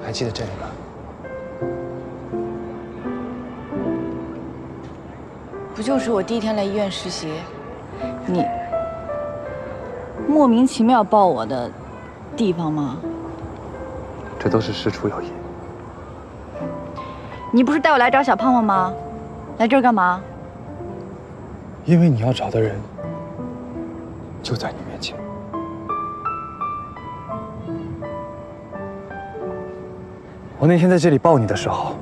还记得这里吧？不就是我第一天来医院实习，你莫名其妙抱我的地方吗？这都是师出有意。你不是带我来找小胖胖吗？来这儿干嘛？因为你要找的人就在你面前。我那天在这里抱你的时候，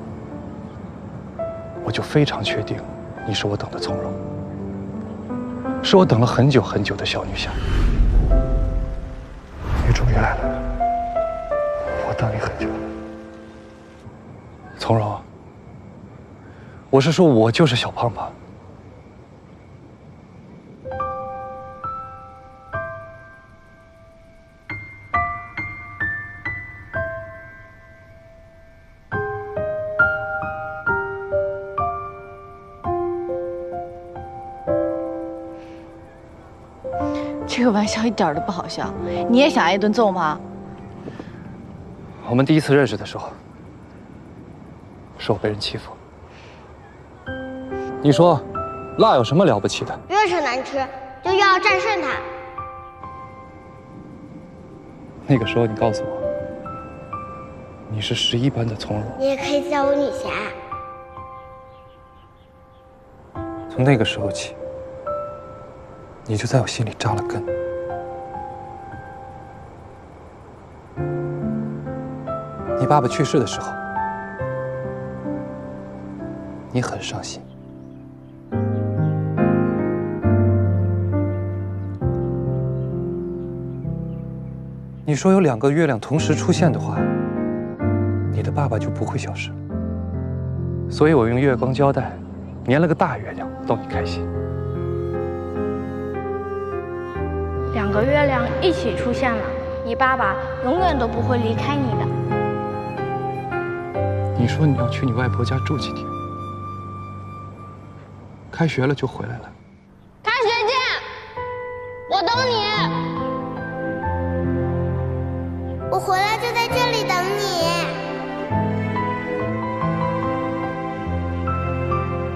我就非常确定你是我等的从容，是我等了很久很久的小女侠。你终于来了，我等你很久了。从容，我是说我就是小胖胖。这个玩笑一点都不好笑，你也想挨一顿揍吗？我们第一次认识的时候，是我被人欺负。你说，辣有什么了不起的？越是难吃，就越要战胜它。那个时候你告诉我，你是11班的从容。你也可以叫我女侠。从那个时候起，你就在我心里扎了根。你爸爸去世的时候，你很伤心。你说有2个月亮同时出现的话，你的爸爸就不会消失了。所以我用月光胶带粘了个大月亮，逗你开心。 2个月亮一起出现了，你爸爸永远都不会离开你的。你说你要去你外婆家住几天，开学了就回来了。开学见，我等你。我回来就在这里等你。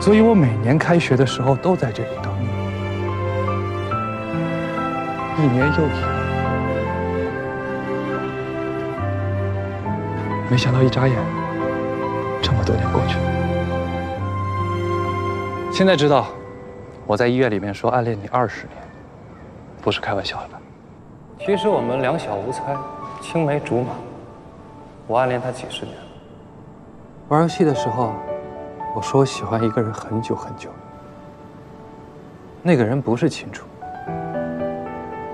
所以我每年开学的时候都在这里等你。 1年又1年，没想到一眨眼，这么多年过去了。现在知道，我在医院里面说暗恋你20年，不是开玩笑的吧？其实我们两小无猜，青梅竹马，我暗恋他几十年了。玩游戏的时候，我说我喜欢一个人很久很久，那个人不是秦楚。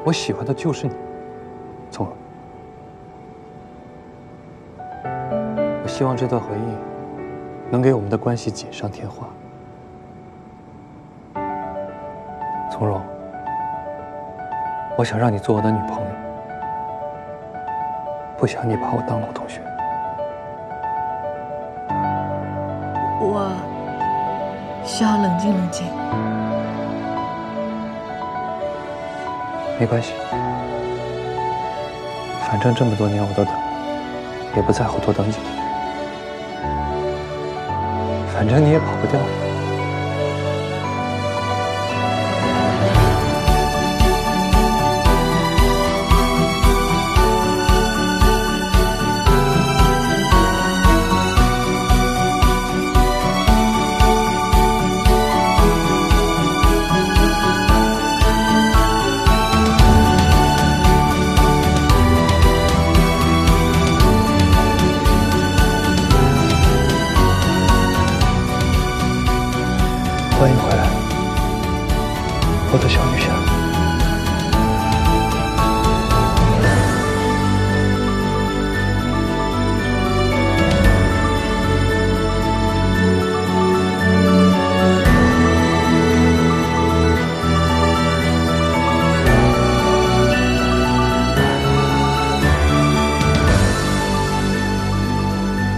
我喜欢的就是你，从容。我希望这段回忆能给我们的关系锦上添花。从容，我想让你做我的女朋友，不想你把我当老同学。我需要冷静冷静。 没关系，反正这么多年我都等，也不在乎多等几天。反正你也跑不掉。欢迎回来，我的小女侠。